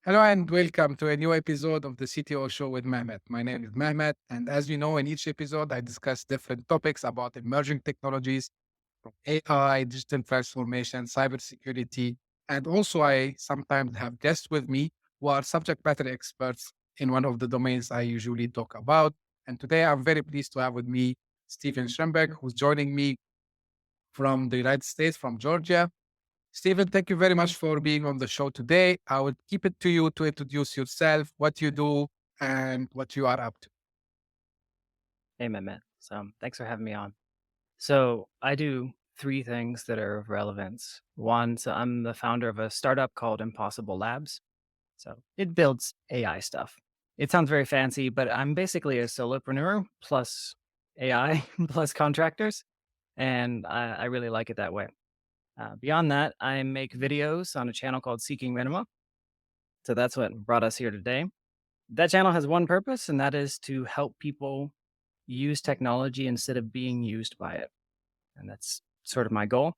Hello and welcome to a new episode of the CTO Show with Mehmet. My name is Mehmet, and as you know, in each episode, I discuss different topics about emerging technologies from AI, digital transformation, cybersecurity, and also I sometimes have guests with me who are subject matter experts in one of the domains I usually talk about. And today I'm very pleased to have with me Steven Schrembeck, who's joining me from the United States, from Georgia. Stephen, thank you very much for being on the show today. I would keep it to you to introduce yourself, what you do, and what you are up to. Hey, Mehmet. Thanks for having me on. So, I do three things that are of relevance. One, so I'm the founder of a startup called Impossible Labs. So, it builds AI stuff. It sounds very fancy, but I'm basically a solopreneur plus AI plus contractors. And I really like it that way. Beyond that, I make videos on a channel called Seeking Minima. So, that's what brought us here today. That channel has one purpose, and that is to help people use technology instead of being used by it. And that's sort of my goal.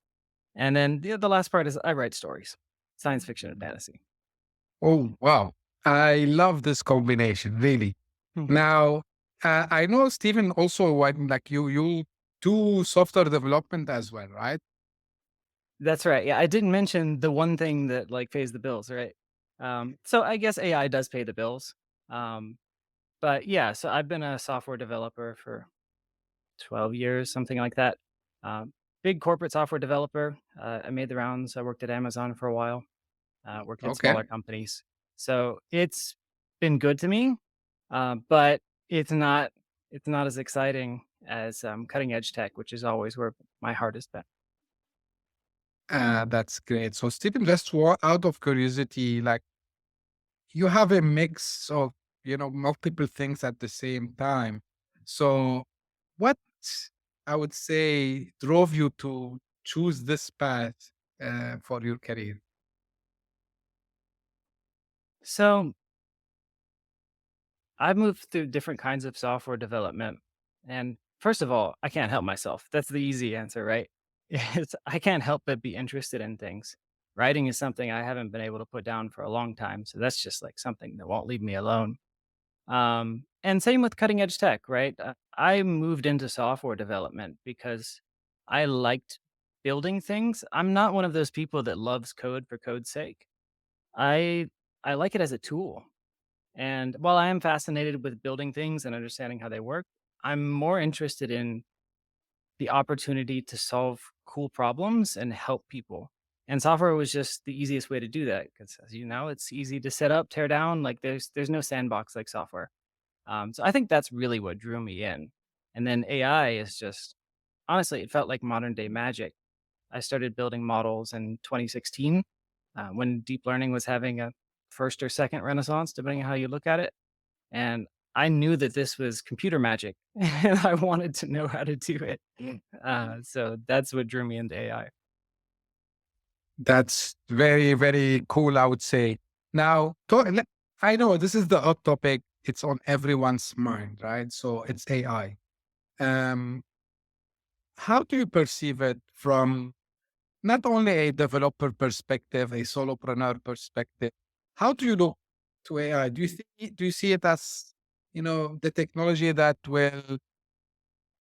And then the last part is I write stories, science fiction and fantasy. Oh, wow. I love this combination, really. Mhm. Now, I know Stephen also, you do software development as well, right? That's right. Yeah, I didn't mention the one thing that like pays the bills, right? So I guess AI does pay the bills. Um, but yeah, so I've been a software developer for 12 years, something like that. Big corporate software developer. I made the rounds. I worked at Amazon for a while. Worked at Okay. smaller companies. So it's been good to me, but it's not it's not as exciting as cutting edge tech, which is always where my heart has been. That's great. So, Stephen, just out of curiosity, like you have a mix of, multiple things at the same time. So, what I would say drove you to choose this path for your career? So I've moved through different kinds of software development, and first of all, I can't help myself. That's the easy answer, right? I can't help but be interested in things. Writing is something I haven't been able to put down for a long time, so that's just like something that won't leave me alone. And same with cutting edge tech, right? I moved into software development because I liked building things. I'm not one of those people that loves code for code's sake. I I like it as a tool. And while I am fascinated with building things and understanding how they work, I'm more interested in the opportunity to solve cool problems and help people. And software was just the easiest way to do that because, as you know, it's easy to set up, tear down. Like there's no sandbox like software. So I think that's really what drew me in. And then AI is just honestly, it felt like modern day magic. I started building models in 2016 when deep learning was having a first or second renaissance, depending on how you look at it. And I knew that this was computer magic and I wanted to know how to do it. So that's what drew me into AI. That's very, very cool, I would say. Now, I know this is the hot topic. It's on everyone's mind, right? So it's AI. Um, how do you perceive it from not only a developer perspective, a solopreneur perspective? How do you look to AI? Do you see it as, the technology that will,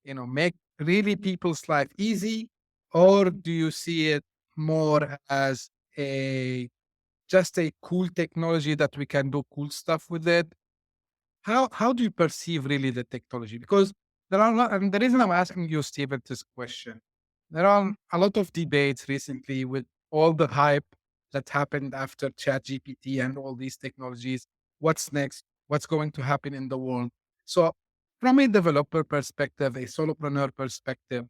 make really people's life easy? Or do you see it more as a just a cool technology that we can do cool stuff with it? How do you perceive really the technology? Because there are a lot, and the reason I'm asking you, Steven, this question, there are a lot of debates recently with all the hype that happened after ChatGPT and all these technologies. What's next? What's going to happen in the world? So, from a developer perspective, a solopreneur perspective,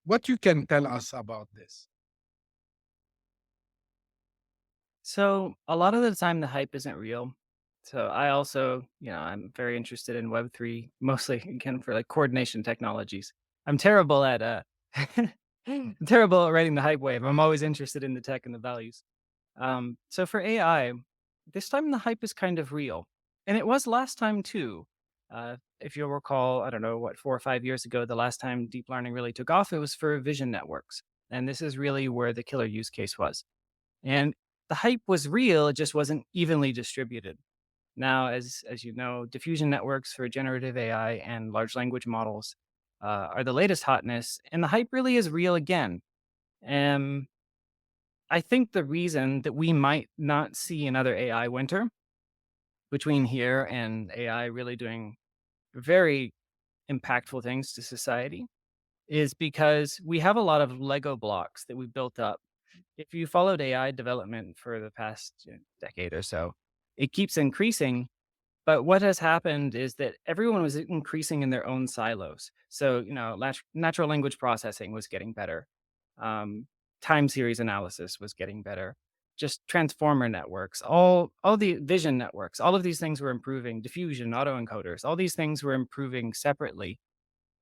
what you can tell us about this? So a lot of the time, the hype isn't real. So I also, I'm very interested in Web3, mostly again for like coordination technologies. I'm terrible at I'm terrible at writing the hype wave. I'm always interested in the tech and the values. So for AI, this time the hype is kind of real. And it was last time too. If you'll recall, I don't know, what, 4 or 5 years ago, the last time deep learning really took off, it was for vision networks. And this is really where the killer use case was. And the hype was real, it just wasn't evenly distributed. Now, as you know, diffusion networks for generative AI and large language models are the latest hotness, and the hype really is real again. Um, I think the reason that we might not see another AI winter between here and AI really doing very impactful things to society is because we have a lot of Lego blocks that we built up. If you followed AI development for the past decade or so, it keeps increasing. But what has happened is that everyone was increasing in their own silos. So, natural language processing was getting better. Um, Time series analysis was getting better. Just transformer networks, all the vision networks, all of these things were improving. Diffusion, autoencoders, all these things were improving separately.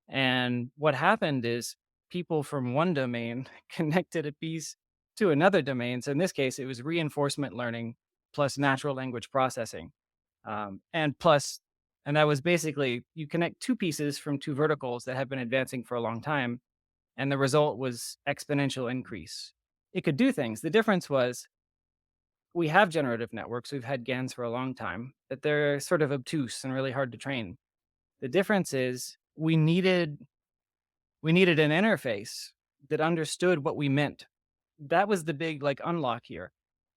And what happened is people from one domain connected a piece to another domain. So in this case, it was reinforcement learning plus natural language processing. And plus, and that was basically you connect two pieces from two verticals that have been advancing for a long time, and the result was exponential increase. It could do things. The difference was we have generative networks, we've had GANs for a long time, but they're sort of obtuse and really hard to train. The difference is we needed an interface that understood what we meant. That was the big like unlock here,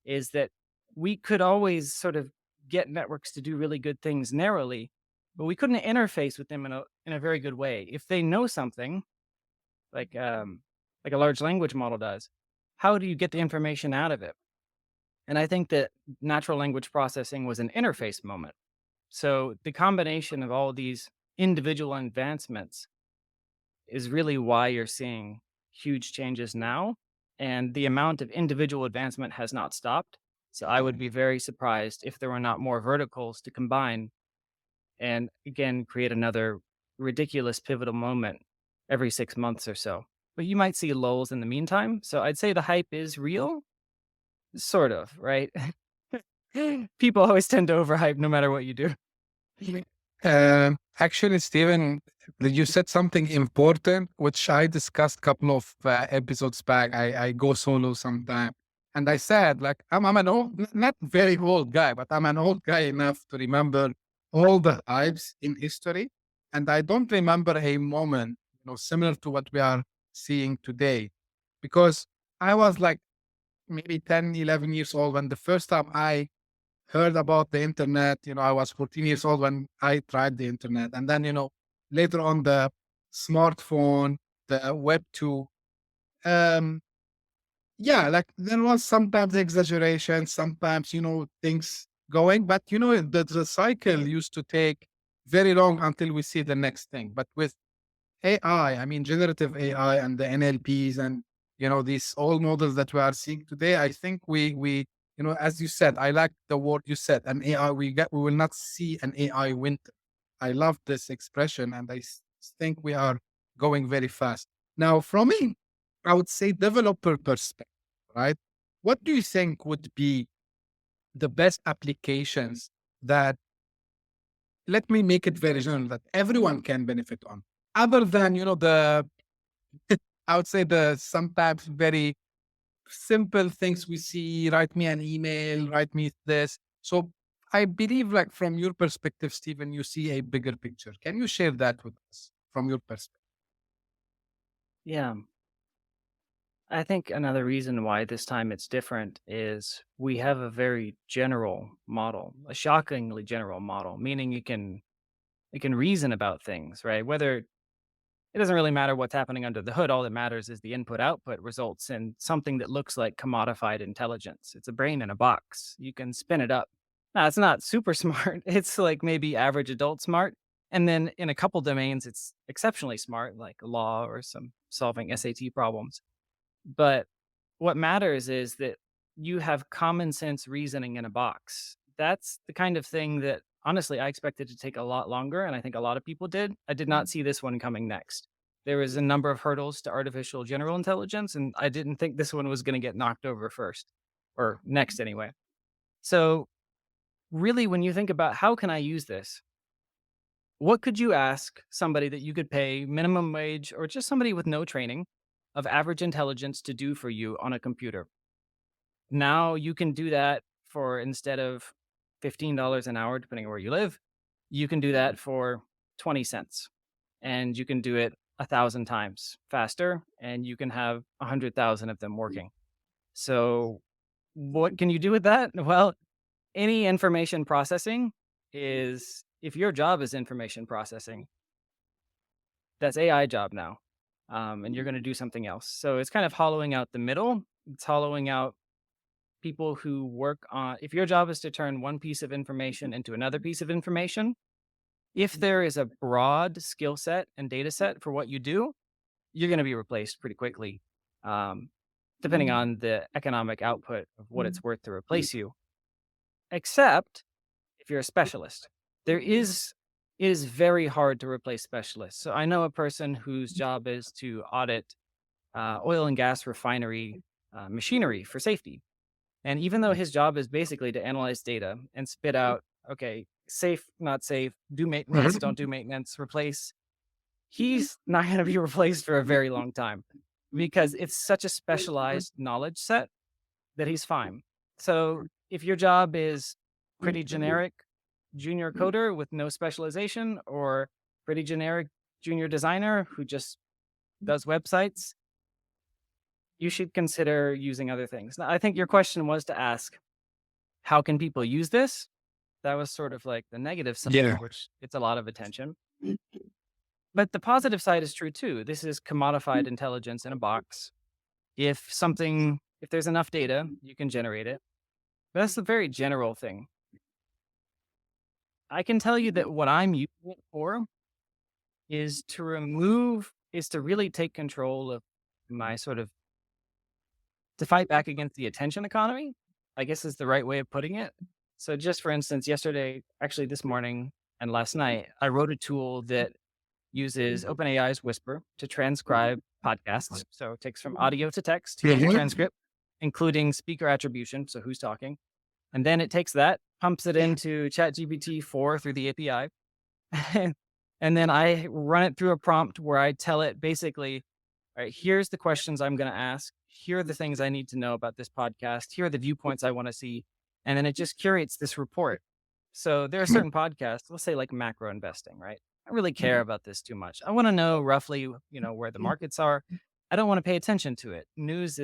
is that we could always sort of get networks to do really good things narrowly, but we couldn't interface with them in a very good way. If they know something like like a large language model does, how do you get the information out of it? And I think that natural language processing was an interface moment. So the combination of all these individual advancements is really why you're seeing huge changes now, and the amount of individual advancement has not stopped. So I would be very surprised if there were not more verticals to combine and again create another ridiculous pivotal moment every 6 months or so. But you might see lulls in the meantime. So I'd say the hype is real, sort of, right? People always tend to overhype no matter what you do. Actually, Steven, you said something important, which I discussed a couple of episodes back. I go solo sometime. And I said, like, I'm an old, not very old guy, but I'm an old guy enough to remember all the hypes in history. And I don't remember a moment, similar to what we are seeing today. Because I was like maybe 10, 11 years old when the first time I heard about the internet. I was 14 years old when I tried the internet. And then, later on the smartphone, the web 2. Um, yeah, like there was sometimes exaggeration, sometimes, things going, but the cycle used to take very long until we see the next thing. But with AI, I mean, generative AI and the NLPs and, these all models that we are seeing today, I think as you said, I like the word you said, an AI, we will not see an AI winter. I love this expression and think we are going very fast. Now, from me, I would say developer perspective, right? What do you think would be the best applications that, let me make it very general, that everyone can benefit on, other than, I would say the sometimes very simple things we see, write me an email, write me this. So I believe, like, from your perspective, Stephen, you see a bigger picture. Can you share that with us from your perspective? Yeah. I think another reason why this time it's different is we have a very general model, a shockingly general model, meaning it can reason about things, right? Whether it doesn't really matter what's happening under the hood, all that matters is the input output results in something that looks like commodified intelligence. It's a brain in a box. You can spin it up. Now, it's not super smart. It's like maybe average adult smart. And then in a couple domains, it's exceptionally smart, like law or some solving SAT problems. But what matters is that you have common sense reasoning in a box. That's the kind of thing that honestly I expected to take a lot longer, and I think a lot of people did. I did not see this one coming next. There was a number of hurdles to artificial general intelligence, and I didn't think this one was going to get knocked over first or next anyway. So, really, when you think about how can I use this, what could you ask somebody that you could pay minimum wage or just somebody with no training of average intelligence to do for you on a computer? Now you can do that for instead of $15 an hour, depending on where you live, you can do that for 20 cents and you can do it 1,000 times faster and you can have 100,000 of them working. So, what can you do with that? Well, any information processing is if your job is information processing, that's AI job now. And you're going to do something else. So it's kind of hollowing out the middle. It's hollowing out people who work on, if your job is to turn one piece of information into another piece of information, if there is a broad skill set and data set for what you do, you're going to be replaced pretty quickly, um, depending on the economic output of what it's worth to replace you. Except if you're a specialist, there is it is very hard to replace specialists. So I know a person whose job is to audit oil and gas refinery machinery for safety. And even though his job is basically to analyze data and spit out, okay, safe, not safe, do maintenance, don't do maintenance, replace, he's not going to be replaced for a very long time because it's such a specialized knowledge set that he's fine. So if your job is pretty generic junior coder with no specialization or pretty generic junior designer who just does websites, you should consider using other things. Now, I think your question was to ask, how can people use this? That was sort of like the negative side, Yeah. which gets a lot of attention. But the positive side is true too. This is commodified intelligence in a box. If there's enough data, you can generate it. But that's the very general thing. I can tell you that what I'm using it for is to really take control of my sort of to fight back against the attention economy, I guess is the right way of putting it. So just for instance, yesterday, actually this morning and last night, I wrote a tool that uses OpenAI's Whisper to transcribe podcasts. So it takes from audio to text, here's your transcript, including speaker attribution, so who's talking. And then it takes that, pumps it into ChatGPT 4 through the API. And then I run it through a prompt where I tell it basically, all right, here's the questions I'm going to ask. Here are the things I need to know about this podcast. Here are the viewpoints I want to see. And then it just curates this report. So there are certain podcasts, let's say like macro investing, right? I don't really care about this too much. I want to know roughly, where the markets are. I don't want to pay attention to it. News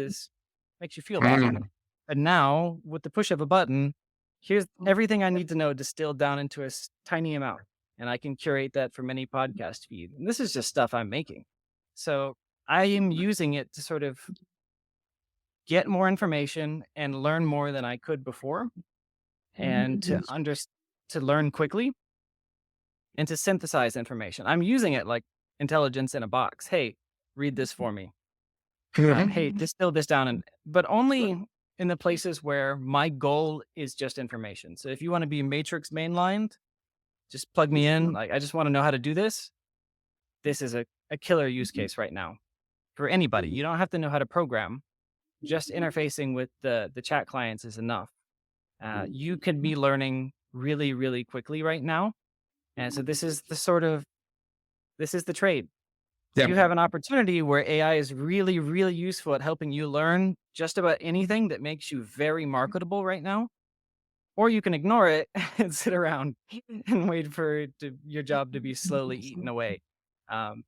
makes you feel bad. And now with the push of a button, here's everything I need to know distilled down into a tiny amount. And I can curate that from any podcast feed. And this is just stuff I'm making. So I am using it to sort of get more information and learn more than I could before and to learn quickly and to synthesize information. I'm using it like intelligence in a box. Hey, read this for me. Hey, distill this down, but only in the places where my goal is just information. So if you want to be matrix mainlined, just plug me in. Like, I just want to know how to do this. This is a killer use case right now for anybody. You don't have to know how to program. Just interfacing with the chat clients is enough. You can be learning really, really quickly right now. And so this is the trade. Yeah. You have an opportunity where AI is really, really useful at helping you learn just about anything that makes you very marketable right now. Or you can ignore it and sit around and wait for your job to be slowly eaten away.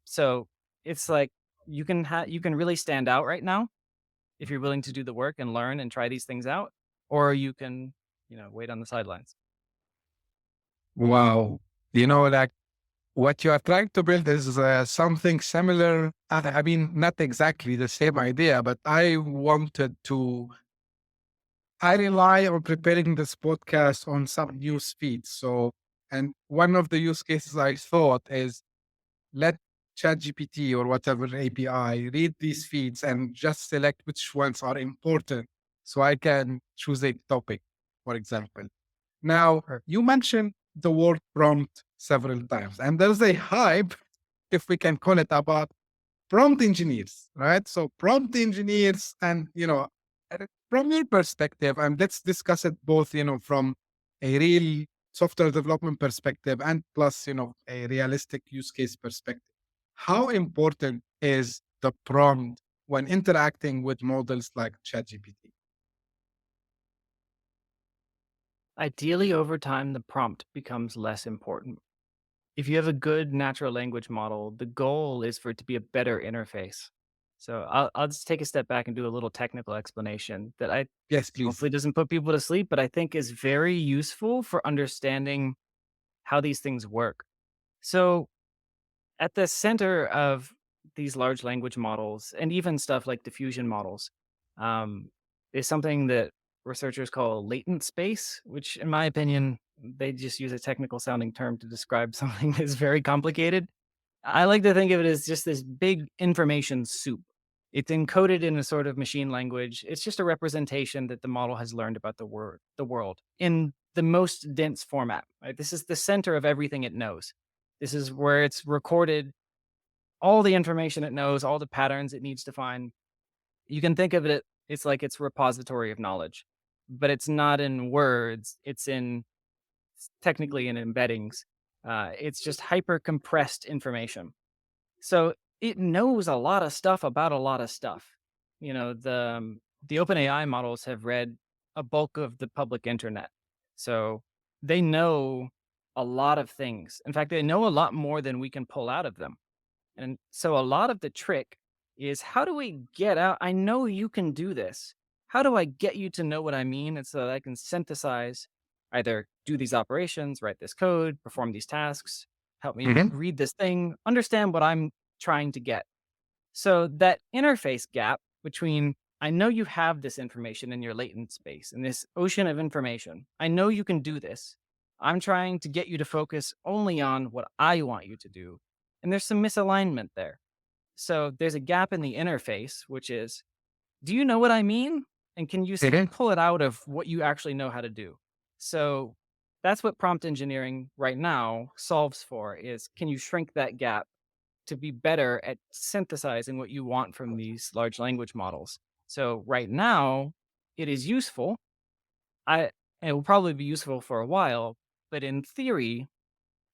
So it's like you can really stand out right now if you're willing to do the work and learn and try these things out, or you can, wait on the sidelines. Wow. Like what you are trying to build is something similar. I mean, not exactly the same idea, but I rely on preparing this podcast on some news feeds. So, and one of the use cases I thought is let ChatGPT or whatever API read these feeds and just select which ones are important so I can choose a topic, for example. Now, you mentioned the word prompt several times, and there's a hype, if we can call it, about prompt engineers, right? So prompt engineers and, from your perspective, and let's discuss it both, from a real software development perspective and plus, a realistic use case perspective. How important is the prompt when interacting with models like ChatGPT? Ideally, over time, the prompt becomes less important. If you have a good natural language model, the goal is for it to be a better interface. So I'll just take a step back and do a little technical explanation that I Yes, please. hopefully doesn't put people to sleep, but I think is very useful for understanding how these things work. So at the center of these large language models and even stuff like diffusion models um, is something that researchers call latent space, which, in my opinion, they just use a technical sounding term to describe something that's very complicated. I like to think of it as just this big information soup. It's encoded in a sort of machine language. It's just a representation that the model has learned about the world in the most dense format. Right? This is the center of everything it knows. This is where it's recorded all the information it knows, all the patterns it needs to find. You can think of it, it's like its repository of knowledge, but it's not in words. Technically in embeddings. It's just hyper compressed information. So it knows a lot of stuff about a lot of stuff. The OpenAI models have read a bulk of the public internet. So they know a lot of things. In fact, they know a lot more than we can pull out of them. And so a lot of the trick is, how do we get out? I know you can do this. How do I get you to know what I mean? And so that I can synthesize, either do these operations, write this code, perform these tasks, help me Mhm. read this thing, understand what I'm trying to get. So that interface gap between, I know you have this information in your latent space, in this ocean of information. I know you can do this. I'm trying to get you to focus only on what I want you to do. And there's some misalignment there. So there's a gap in the interface, which is, do you know what I mean? And can you Mhm. pull it out of what you actually know how to do? So that's what prompt engineering right now solves for, is, can you shrink that gap to be better at synthesizing what you want from these large language models? So right now, it is useful. I It will probably be useful for a while, but in theory,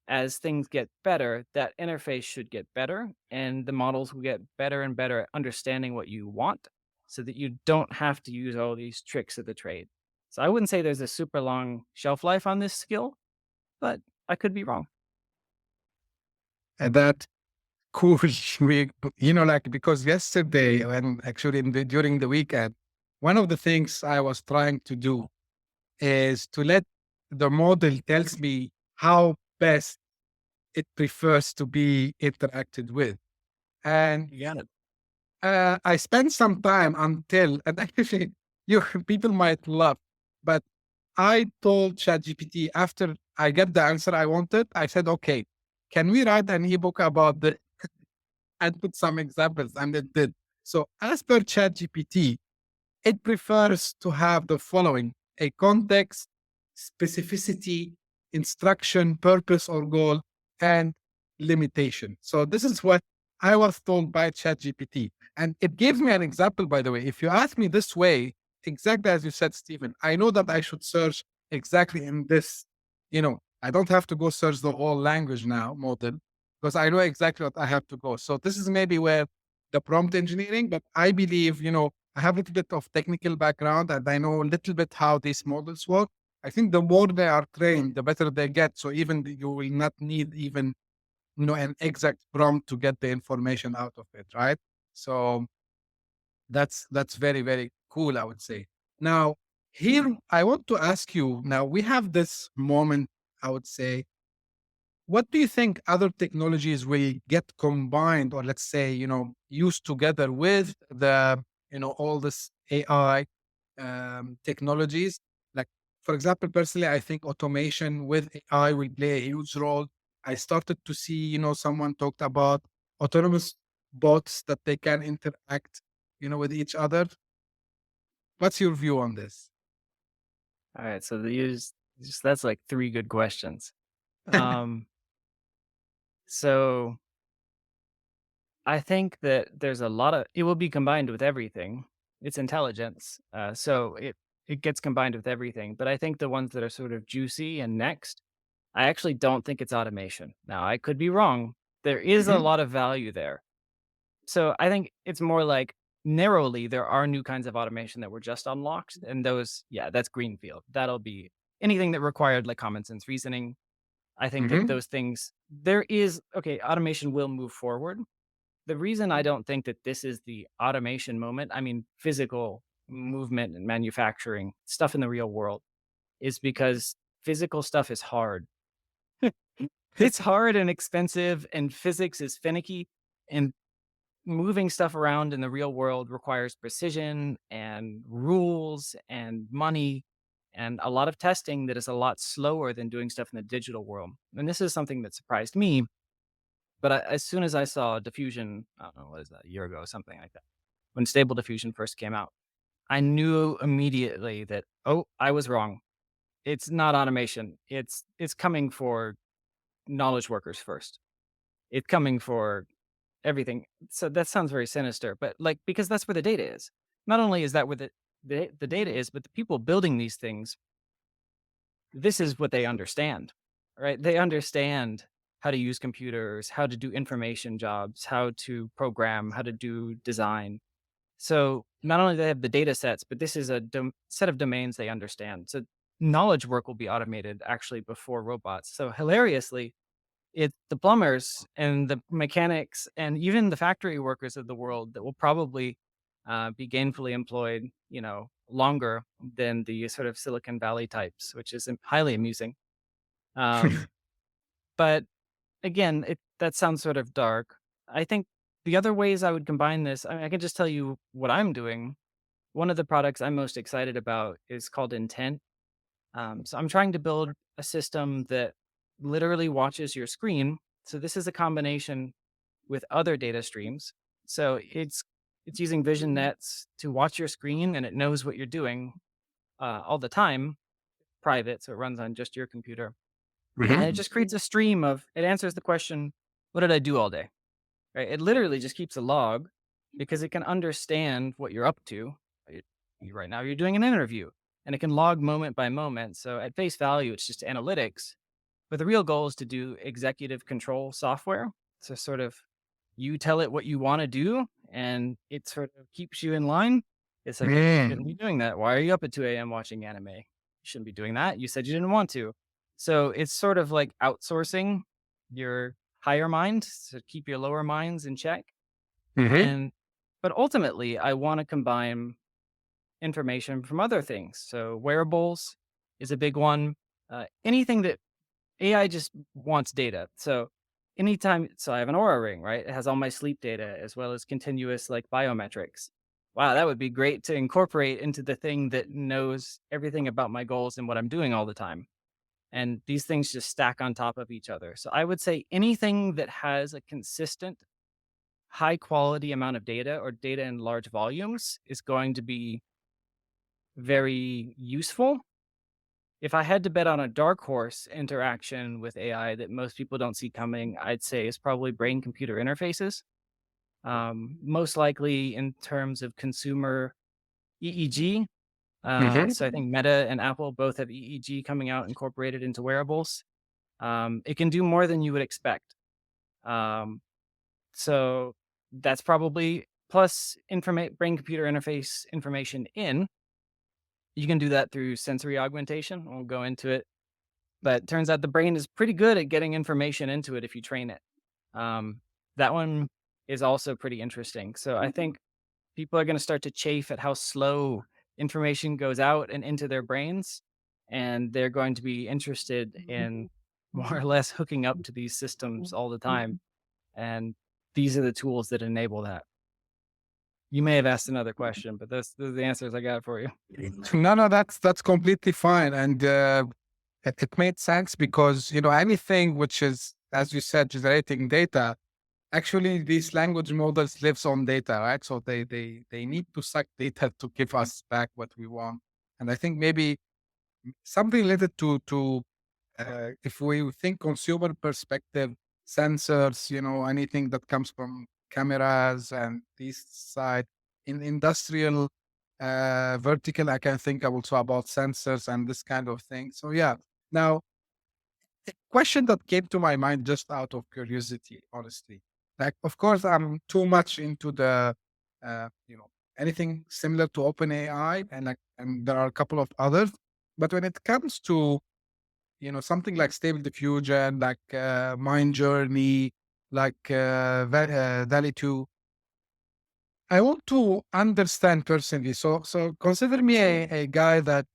as things get better, that interface should get better, and the models will get better and better at understanding what you want, so that you don't have to use all these tricks of the trade. So I wouldn't say there's a super long shelf life on this skill, but I could be wrong. And that cool. Like because yesterday and actually during the weekend, one of the things I was trying to do is to let the model tells me how best it prefers to be interacted with. And You got it. I spent some time until, and actually, you people might laugh, but I told ChatGPT after I get the answer I wanted, I said, okay, can we write an ebook about the, and put some examples, and it did. So as per ChatGPT, it prefers to have the following: a context, specificity, instruction, purpose or goal, and limitation. So this is what I was told by ChatGPT. And it gives me an example, by the way. If you ask me this way, exactly as you said, Stephen, I know that I should search exactly in this, I don't have to go search the whole language now, model, because I know exactly what I have to go. So this is maybe where the prompt engineering, but I believe, I have a little bit of technical background and I know a little bit how these models work. I think the more they are trained, the better they get. So even you will not need even, an exact prompt to get the information out of it, right? So that's very, very cool, I would say. Now, here I want to ask you, now we have this moment, I would say, what do you think other technologies will get combined, or let's say, used together with all this AI technologies? Like, for example, personally, I think automation with AI will play a huge role. I started to see, someone talked about autonomous bots that they can interact, with each other. What's your view on this? All right, so that's like three good questions. Um, so I think that there's a lot of it will be combined with everything. It's intelligence, so it gets combined with everything. But I think the ones that are sort of juicy and next, I actually don't think it's automation. Now I could be wrong. There is a Mhm. lot of value there. So I think it's more like, narrowly, there are new kinds of automation that were just unlocked, and those, yeah, that's greenfield. That'll be anything that required like common sense reasoning. I think that Hmm. those things there is okay, automation will move forward. The reason I don't think that this is the automation moment, I mean, physical movement and manufacturing, stuff in the real world, is because physical stuff is hard. It's hard and expensive, and physics is finicky, and moving stuff around in the real world requires precision and rules and money and a lot of testing that is a lot slower than doing stuff in the digital world. And this is something that surprised me. But as soon as I saw diffusion, I don't know, what is that, a year ago, something like that, when stable diffusion first came out, I knew immediately that, oh, I was wrong. It's not automation. It's coming for knowledge workers first. It's coming for everything. So that sounds very sinister, but, like, because that's where the data is. Not only is that where the data is, but the people building these things, this is what they understand, right? They understand how to use computers, how to do information jobs, how to program, how to do design. So, not only do they have the data sets, but this is a set of domains they understand. So, knowledge work will be automated actually before robots. So, hilariously, it's the plumbers and the mechanics and even the factory workers of the world that will probably, be gainfully employed, longer than the sort of Silicon Valley types, which is highly amusing. Um, but again, that sounds sort of dark. I think the other ways I would combine this, I mean, I can just tell you what I'm doing. One of the products I'm most excited about is called Intent. So I'm trying to build a system that literally watches your screen. So this is a combination with other data streams. So it's using vision nets to watch your screen, and it knows what you're doing all the time, private. So it runs on just your computer, and it Hmm. just creates a stream of. It answers the question, "What did I do all day?" Right? It literally just keeps a log because it can understand what you're up to. Right right now, you're doing an interview, and it can log moment by moment. So at face value, it's just analytics. But the real goal is to do executive control software. So sort of you tell it what you want to do, and it sort of keeps you in line. It's like, you shouldn't be doing that. Why are you up at 2 a.m. watching anime? You shouldn't be doing that. You said you didn't want to. So it's sort of like outsourcing your higher mind to keep your lower minds in check. Hmm. And but ultimately, I want to combine information from other things. So wearables is a big one. Anything that AI just wants data. So I have an Aura ring, right? It has all my sleep data as well as continuous like biometrics. Wow, that would be great to incorporate into the thing that knows everything about my goals and what I'm doing all the time. And these things just stack on top of each other. So I would say anything that has a consistent high quality amount of data or data in large volumes is going to be very useful. If I had to bet on a dark horse interaction with AI that most people don't see coming, I'd say it's probably brain computer interfaces. Most likely in terms of consumer EEG. Hmm. So I think Meta and Apple both have EEG coming out incorporated into wearables. It can do more than you would expect. Um, so that's probably plus brain computer interface information in. You can do that through sensory augmentation. We'll go into it. But turns out the brain is pretty good at getting information into it if you train it. Um, that one is also pretty interesting. So I think people are going to start to chafe at how slow information goes out and into their brains. And they're going to be interested in more or less hooking up to these systems all the time. And these are the tools that enable that. You may have asked another question, but those are the answers I got for you. No, no, that's completely fine, and it made sense because anything which is, as you said, generating data. Actually, these language models lives on data, right? So they need to suck data to give us back what we want. And I think maybe something related to if we think consumer perspective, sensors, anything that comes from cameras and this side in industrial vertical, I can think also about sensors and this kind of thing. So yeah. Now, a question that came to my mind just out of curiosity, honestly. Like, of course, I'm too much into the, uh, you know, anything similar to OpenAI, and there are a couple of others. But when it comes to, something like stable diffusion, like mind journey, like DALI 2, I want to understand personally. So consider me a guy that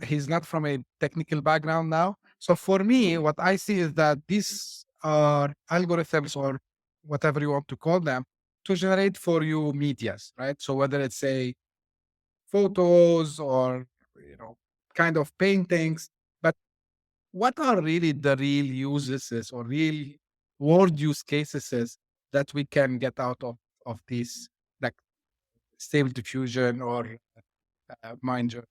he's not from a technical background now. So for me, what I see is that these are algorithms, or whatever you want to call them, to generate for you medias, right? So whether it's a photos or, you know kind of paintings, but what are really the real uses or real world use cases that we can get out of these, like stable diffusion or mind journey?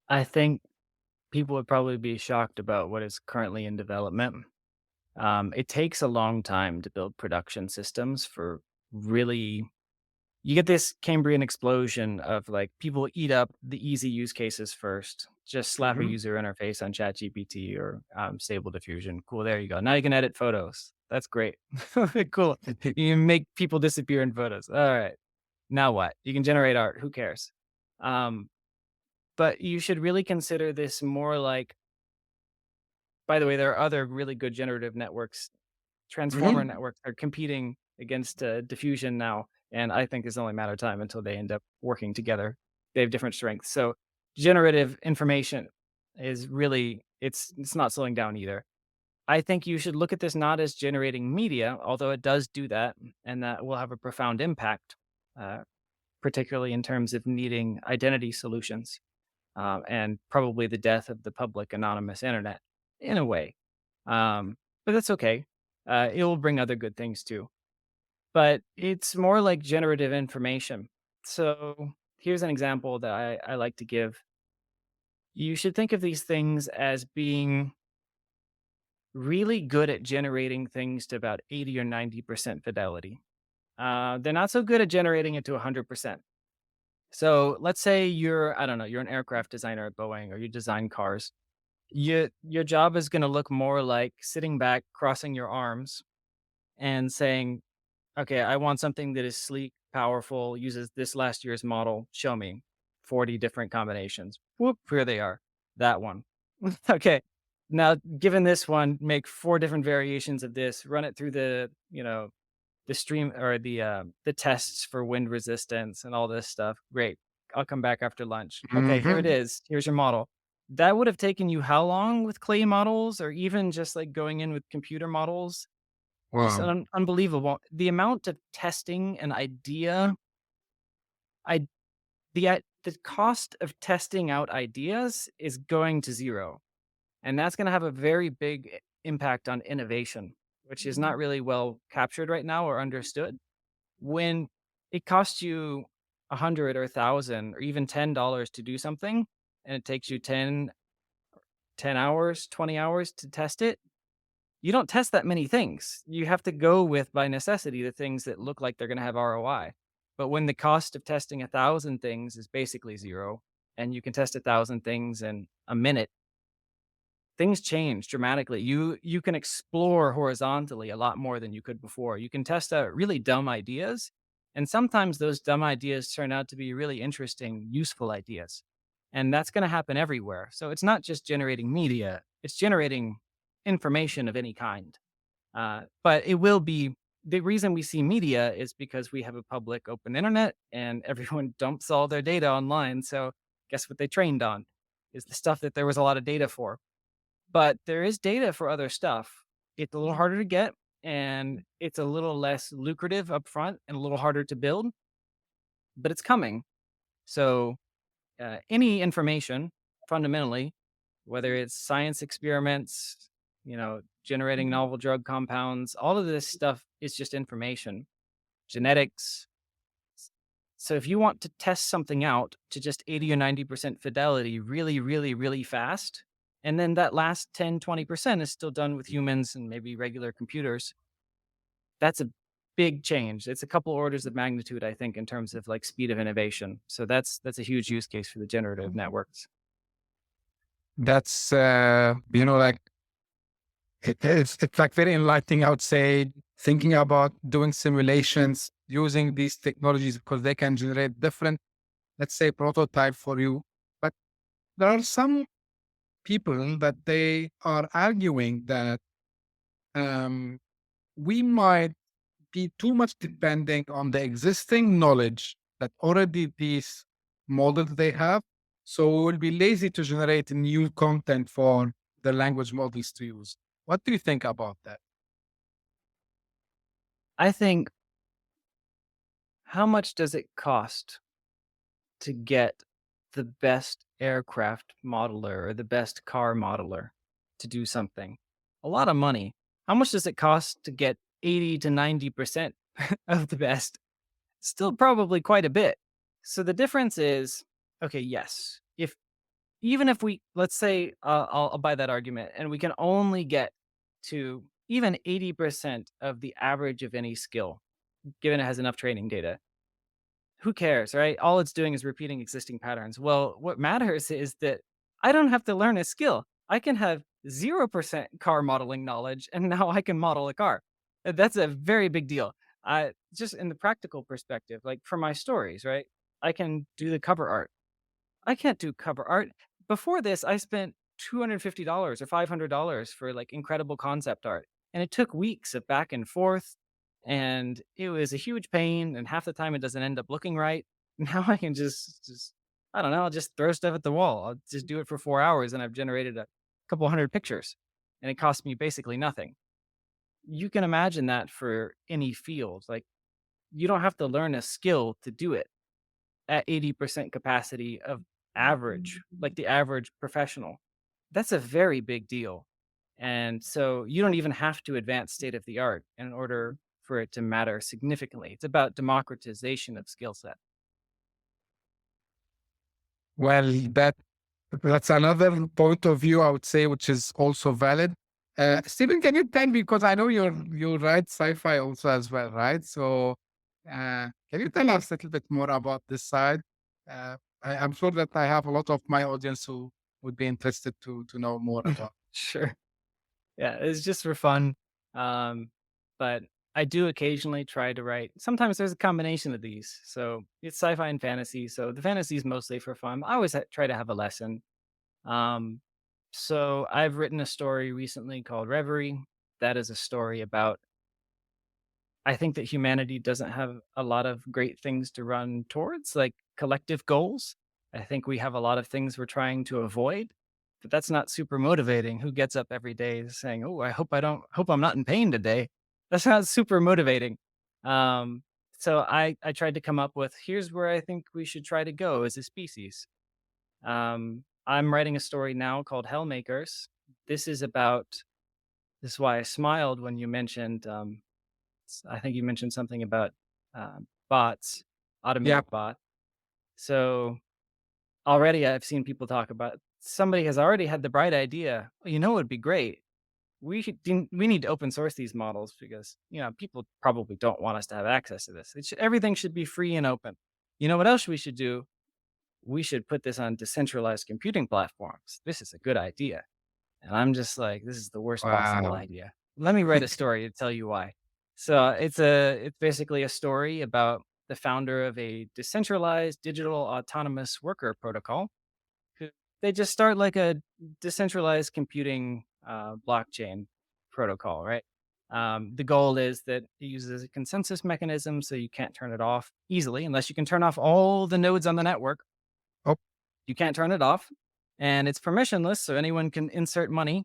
I think people would probably be shocked about what is currently in development. It takes a long time to build production systems for really. You get this Cambrian explosion of like people eat up the easy use cases first. Just slap a Mhm. user interface on ChatGPT or Stable Diffusion. Cool, there you go. Now you can edit photos. That's great. Cool. You can make people disappear in photos. All right. Now what? You can generate art. Who cares? Um, but you should really consider this more like. By the way, there are other really good generative networks. Transformer Mhm. networks are competing against diffusion now, and I think it's only a matter of time until they end up working together. They have different strengths. So generative information is really it's not slowing down either. I think you should look at this not as generating media, although it does do that, and that will have a profound impact, uh, particularly in terms of needing identity solutions and probably the death of the public anonymous internet in a way. But that's okay. It will bring other good things too. But it's more like generative information. So here's an example that I like to give. You should think of these things as being really good at generating things to about 80 or 90% fidelity. They're not so good at generating it to 100%. So let's say I don't know, you're an aircraft designer at Boeing or you design cars. Your job is gonna look more like sitting back, crossing your arms, and saying, "Okay, I want something that is sleek, powerful, uses this last year's model. Show me 40 different combinations." Whoop, here they are. That one. Okay. Now, given this one, make 4 different variations of this, run it through the stream or the tests for wind resistance and all this stuff. Great. I'll come back after lunch. Okay, here it Mhm. is. Here's your model. That would have taken you how long with clay models or even just like going in with computer models? Just Wow. unbelievable. The amount of testing an idea, I the cost of testing out ideas is going to 0. And that's gonna have a very big impact on innovation, which is not really well captured right now or understood. When it costs you 100 or 1,000 or even $10 to do something, and it takes you 10 hours, 20 hours to test it, you don't test that many things. You have to go with, by necessity, the things that look like they're gonna have ROI. But when the cost of testing 1,000 things is basically 0, and you can test 1,000 things in a minute, things change dramatically. You can explore horizontally a lot more than you could before. You can test out really dumb ideas, and sometimes those dumb ideas turn out to be really interesting, useful ideas. And that's going to happen everywhere. So it's not just generating media, it's generating information of any kind. But it will be the reason we see media is because we have a public open internet and everyone dumps all their data online. So guess what they trained on is the stuff that there was a lot of data for, but there is data for other stuff. It's a little harder to get and it's a little less lucrative upfront and a little harder to build, but it's coming. So, any information fundamentally, whether it's science experiments, generating novel drug compounds, all of this stuff is just information, genetics. So, if you want to test something out to just 80 or 90% fidelity really, really, really fast, and then that last 10, 20% is still done with humans and maybe regular computers, that's a big change. It's a couple orders of magnitude, I think, in terms of like speed of innovation. So that's a huge use case for the generative networks. That's like it's like very enlightening, I would say, thinking about doing simulations using these technologies because they can generate different, let's say, prototype for you. But there are some people that they are arguing that um, we might be too much depending on the existing knowledge that already these models they have. So we will be lazy to generate new content for the language models to use. What do you think about that? I think, how much does it cost to get the best aircraft modeler or the best car modeler to do something? A lot of money. How much does it cost to get 80 to 90% of the best? Still probably quite a bit. So the difference is, okay, yes, if even if we, let's say, I'll buy that argument, and we can only get to even 80% of the average of any skill, given it has enough training data, who cares, right? All it's doing is repeating existing patterns. Well, what matters is that I don't have to learn a skill. I can have 0% car modeling knowledge, and now I can model a car. That's a very big deal. Just in the practical perspective, like for my stories, right? I can do the cover art. I can't do cover art. Before this, I spent $250 or $500 for like incredible concept art. And it took weeks of back and forth. And it was a huge pain. And half the time it doesn't end up looking right. Now I can just, I don't know, I'll just throw stuff at the wall. I'll just do it for 4 hours and I've generated a couple hundred pictures. And it cost me basically nothing. You can imagine that for any field. Like, you don't have to learn a skill to do it at 80% capacity of average, like the average professional. That's a very big deal. And so you don't even have to advance state of the art in order for it to matter significantly. It's about democratization of skill set. Well, that's another point of view I would say, which is also valid. Stephen, can you tell me, because I know you write sci-fi also as well, right? So can you tell us a little bit more about this side? I'm sure that I have a lot of my audience who would be interested to know more about. Sure. Yeah, it's just for fun. Um, but I do occasionally try to write. Sometimes there's a combination of these. So it's sci-fi and fantasy. So the fantasy is mostly for fun. I always try to have a lesson. Um, so I've written a story recently called Reverie. That is a story about, I think that humanity doesn't have a lot of great things to run towards, like collective goals. I think we have a lot of things we're trying to avoid, but that's not super motivating. Who gets up every day saying, "Oh, hope I'm not in pain today." That's not super motivating. Um, so I tried to come up with, here's where I think we should try to go as a species. I'm writing a story now called Hellmakers. This is about, this is why I smiled when you mentioned, I think you mentioned something about bots, Yeah, automated bot. So already I've seen people talk about, somebody has already had the bright idea. "Well, you know, it would be great. We need to open source these models because, people probably don't want us to have access to this. Everything should be free and open. You know what else we should do? We should put this on decentralized computing platforms. This is a good idea." And I'm just like, this is the worst possible wow. idea. Let me write a story to tell you why. So it's basically a story about the founder of a decentralized digital autonomous worker protocol. who- They just start like a decentralized computing blockchain protocol, right? The goal is that it uses a consensus mechanism, so you can't turn it off easily unless you can turn off all the nodes on the network. Oh, You can't turn it off, and it's permissionless, so anyone can insert money,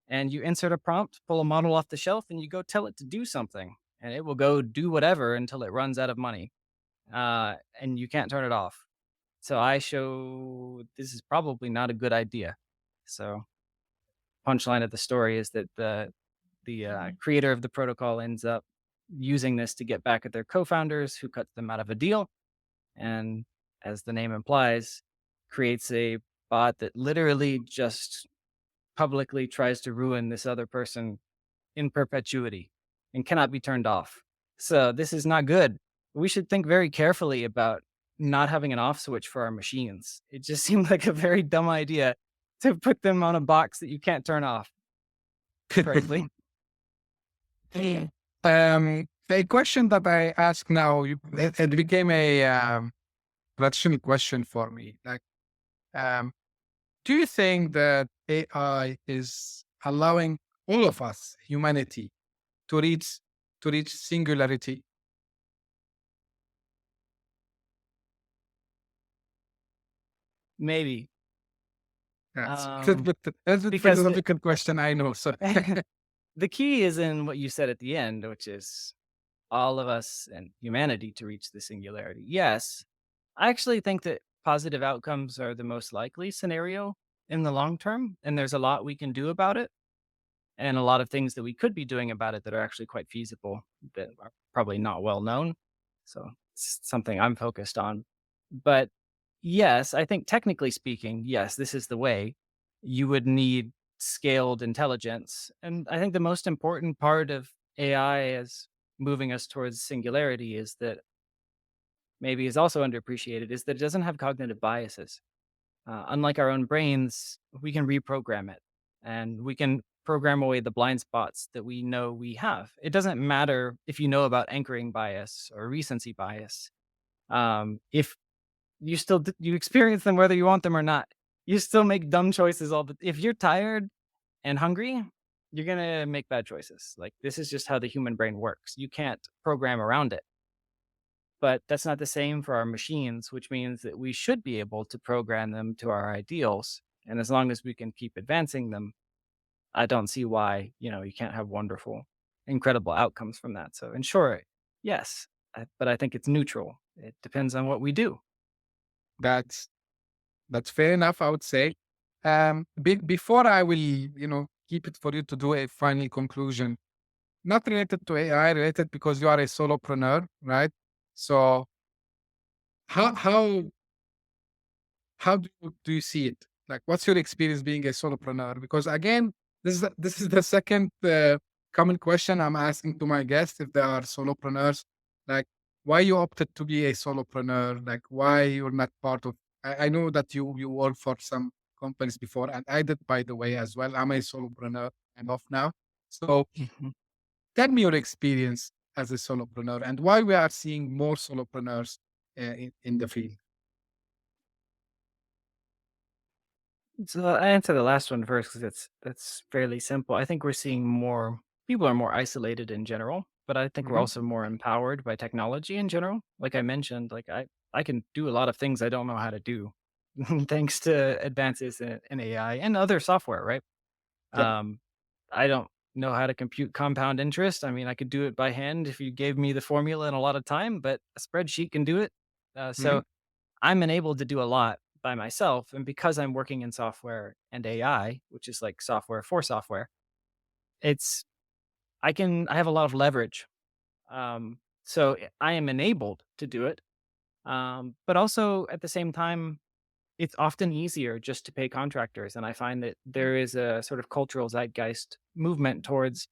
and you insert a prompt, pull a model off the shelf, and you go tell it to do something, and it will go do whatever until it runs out of money. And you can't turn it off. So I show this is probably not a good idea. So punchline of the story is that the creator of the protocol ends up using this to get back at their co-founders, who cut them out of a deal, and as the name implies, creates a bot that literally just publicly tries to ruin this other person in perpetuity and cannot be turned off. So this is not good. We should think very carefully about not having an off switch for our machines. It just seemed like a very dumb idea to put them on a box that you can't turn off, frankly. the question that I ask now, it became a traditional question for me. Like, um, Do you think that AI is allowing all of us, humanity, to reach singularity? Maybe. That's Um, that's a because philosophical question, I know. So the key is in what you said at the end, which is all of us and humanity to reach the singularity. Yes, I actually think that positive outcomes are the most likely scenario in the long term, and there's a lot we can do about it, and a lot of things that we could be doing about it that are actually quite feasible that are probably not well known. So it's something I'm focused on. But yes, I think technically speaking, yes, this is the way. You would need scaled intelligence. And I think the most important part of AI as moving us towards singularity is that maybe is also underappreciated is that it doesn't have cognitive biases. Unlike our own brains, we can reprogram it and we can program away the blind spots that we know we have. It doesn't matter if you know about anchoring bias or recency bias. If you still you experience them whether you want them or not, you still make dumb choices all the if you're tired and hungry, you're gonna make bad choices. Like this is just how the human brain works. You can't program around it. But that's not the same for our machines, which means that we should be able to program them to our ideals. And as long as we can keep advancing them, I don't see why, you can't have wonderful, incredible outcomes from that. So, in short, yes, but I think it's neutral. It depends on what we do. that's fair enough, I would say. Before I will, keep it for you to do a final conclusion, not related to AI, related because you are a solopreneur, right? So how do you see it? Like, what's your experience being a solopreneur? Because again, this is the second common question I'm asking to my guests if they are solopreneurs. Like, why you opted to be a solopreneur? Like, why you're not part of? I know that you work for some companies before, and I did, by the way, as well. I'm a solopreneur. I'm off now. So Mhm. tell me your experience as a solopreneur and why we are seeing more solopreneurs in the field. So I answer the last one first because that's fairly simple. I think we're seeing more people are more isolated in general, but I think we're Mhm. also more empowered by technology in general. Like I mentioned, like I can do a lot of things I don't know how to do thanks to advances in AI and other software, right? Yeah. Um, I don't know how to compute compound interest. I mean, I could do it by hand if you gave me the formula and a lot of time, but a spreadsheet can do it. Mhm. So I'm enabled to do a lot by myself, and because I'm working in software and AI, which is like software for software, it's I have a lot of leverage. So I am enabled to do it. But also at the same time, it's often easier just to pay contractors, and I find that there is a sort of cultural zeitgeist movement towards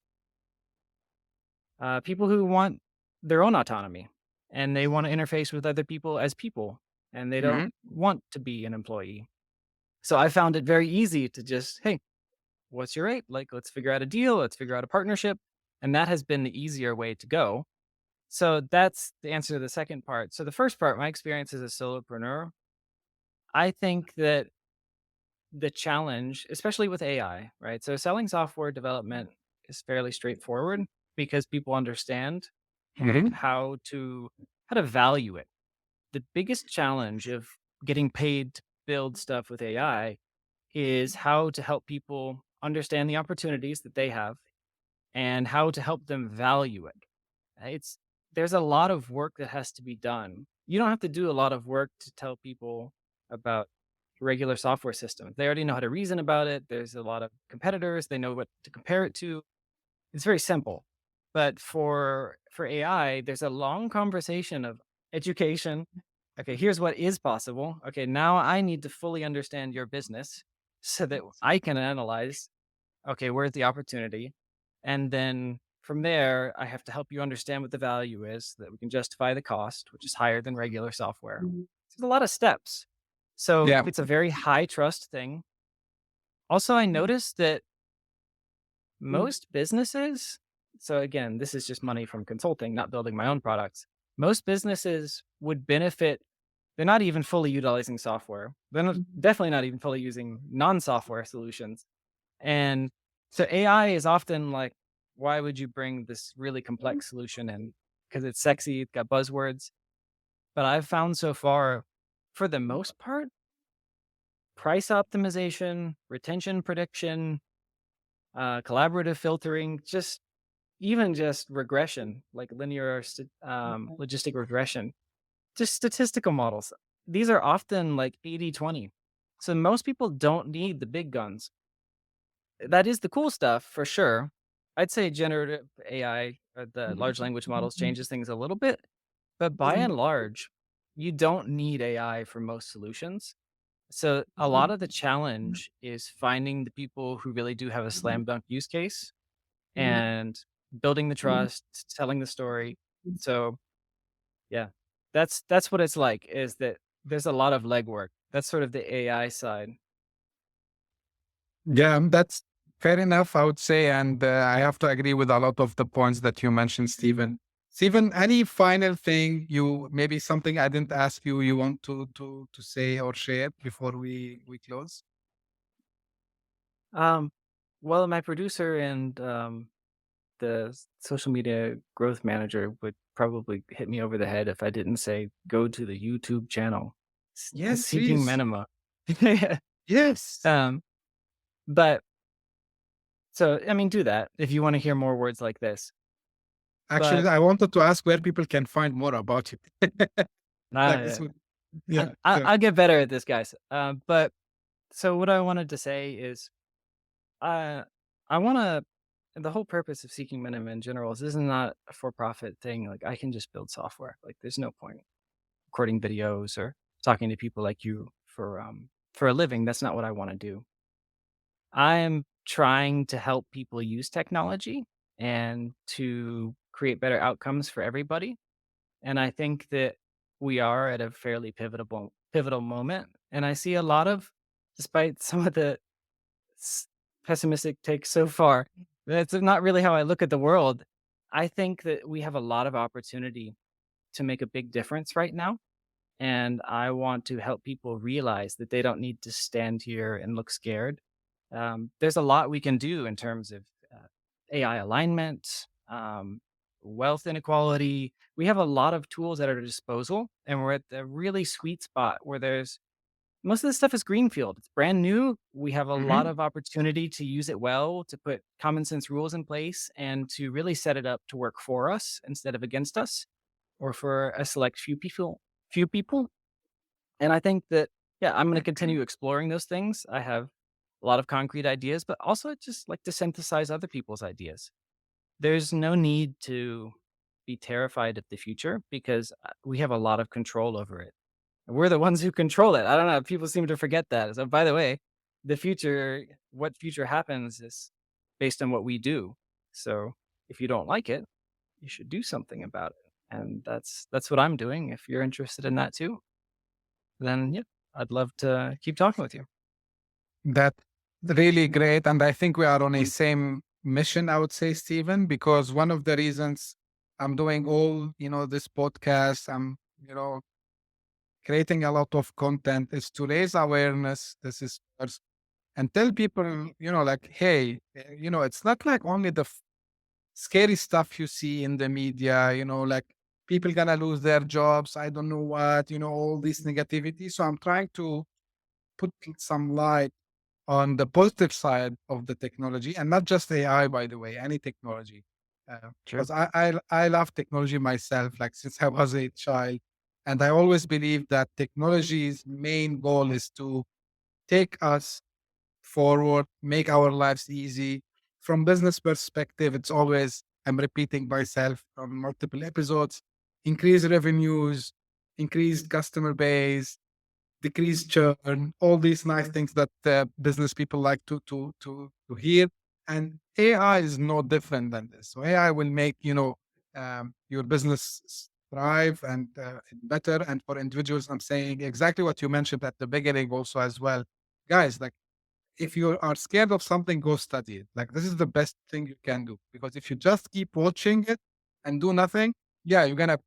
people who want their own autonomy, and they want to interface with other people, and they don't Mhm. want to be an employee. So I found it very easy to just, "Hey, what's your rate? Like, let's figure out a deal, let's figure out a partnership." And that has been the easier way to go. So that's the answer to the second part. So the first part, my experience as a solopreneur, I think that the challenge, especially with AI, right? So selling software development is fairly straightforward because people understand Mhm. how to value it. The biggest challenge of getting paid to build stuff with AI is how to help people understand the opportunities that they have and how to help them value it. It's there's a lot of work that has to be done. You don't have to do a lot of work to tell people about regular software systems. They already know how to reason about it. There's a lot of competitors. They know what to compare it to. It's very simple. But for AI, there's a long conversation of education. Okay, here's what is possible. Okay, now I need to fully understand your business so that I can analyze, okay, where's the opportunity? And then from there, I have to help you understand what the value is so that we can justify the cost, which is higher than regular software. There's a lot of steps. So Yeah. it's a very high trust thing. Also, I noticed that most businesses, so again, this is just money from consulting, not building my own products. Most businesses would benefit they're not even fully utilizing software. They're not, definitely not even fully using non-software solutions. And so AI is often like, why would you bring this really complex solution in? Because it's sexy, it's got buzzwords. But I've found so far, for the most part, price optimization, retention prediction, collaborative filtering, just even just regression, like logistic regression, just statistical models. These are often like 80/20. So most people don't need the big guns. That is the cool stuff for sure. I'd say generative AI, or the large language models, changes things a little bit, but by and large, you don't need AI for most solutions. So a lot of the challenge is finding the people who really do have a slam dunk use case and building the trust, telling the story. So yeah, that's what it's like, is that there's a lot of legwork. That's sort of the AI side. Yeah, that's fair enough, I would say. And I have to agree with a lot of the points that you mentioned, Stephen. Stephen, any final thing you maybe something I didn't ask you you want to say or share before we close? Um, well, my producer and social media growth manager would probably hit me over the head if I didn't say go to the YouTube channel, Yes, Seeking please. Minima. Yes. um, but so I mean, do that if you want to hear more words like this. Actually, But I wanted to ask where people can find more about you. Like this uh, would, yeah. So, I'll get better at this, guys. But so what I wanted to say is, uh, I want to. The whole purpose of Seeking Minima in general is this is not a for-profit thing. Like I can just build software. Like there's no point recording videos or talking to people like you for a living. That's not what I want to do. I am trying to help people use technology and to create better outcomes for everybody. And I think that we are at a fairly pivotal moment. And I see a lot of, despite some of the s- pessimistic takes so far, that's not really how I look at the world. I think that we have a lot of opportunity to make a big difference right now. And I want to help people realize that they don't need to stand here and look scared. There's a lot we can do in terms of AI alignment, wealth inequality. We have a lot of tools at our disposal, and we're at the really sweet spot where there's most of this stuff is greenfield. It's brand new. We have a lot mhm. of opportunity to use it well, to put common sense rules in place, and to really set it up to work for us instead of against us, or for a select few people. Few people, and I think that, yeah, I'm gonna continue exploring those things. I have a lot of concrete ideas, but also I just like to synthesize other people's ideas. There's no need to be terrified of the future because we have a lot of control over it. We're the ones who control it. I don't know. People seem to forget that. So, by the way, what future happens is based on what we do. So, if you don't like it, you should do something about it. And that's what I'm doing. If you're interested in that too, then yeah, I'd love to keep talking with you. That really great. And I think we are on a same mission, I would say, Stephen, because one of the reasons I'm doing all, this podcast, I'm, creating a lot of content is to raise awareness. This is first, and tell people, like, hey, it's not like only the scary stuff you see in the media, like people gonna lose their jobs. I don't know what, all this negativity. So I'm trying to put some light on the positive side of the technology, and not just AI, by the way, any technology. Sure. Because I love technology myself, like since I was a child. And I always believe that technology's main goal is to take us forward, make our lives easy. From business perspective, it's always, I'm repeating myself on multiple episodes, increase revenues, increased customer base, decrease churn, all these nice things that business people like to hear. And AI is no different than this. So AI will make your business thrive and better. And for individuals, I'm saying exactly what you mentioned at the beginning, also as well, guys. Like if you are scared of something, go study it. Like this is the best thing you can do because if you just keep watching it and do nothing, yeah, you're gonna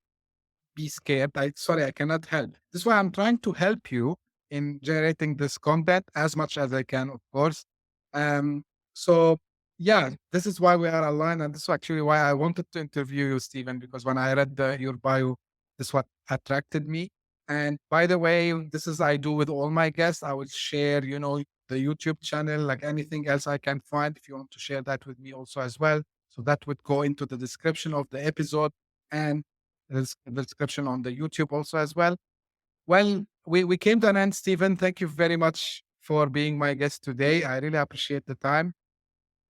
be scared. Sorry, I cannot help. This is why I'm trying to help you in generating this content as much as I can, of course. Um, so yeah, this is why we are aligned, and this is actually why I wanted to interview you, Stephen, because when I read your bio, this is what attracted me. And by the way, this is I do with all my guests. I will share, the YouTube channel, like anything else I can find. If you want to share that with me also as well, so that would go into the description of the episode and the description on the YouTube also as well. Well, we came to an end, Stephen. Thank you very much for being my guest today. I really appreciate the time.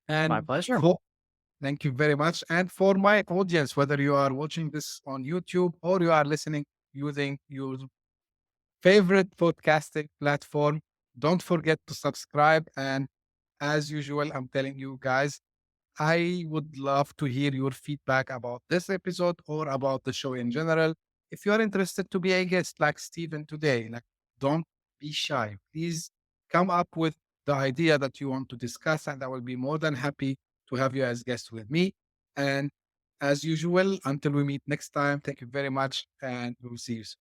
My And pleasure. for, thank you very much. And for my audience, whether you are watching this on YouTube or you are listening using your favorite podcasting platform, don't forget to subscribe. And as usual, I'm telling you guys, I would love to hear your feedback about this episode or about the show in general. If you are interested to be a guest like Steven today, like don't be shy. Please come up with the idea that you want to discuss, and I will be more than happy to have you as guest with me. And as usual, until we meet next time, thank you very much, and we'll see you soon.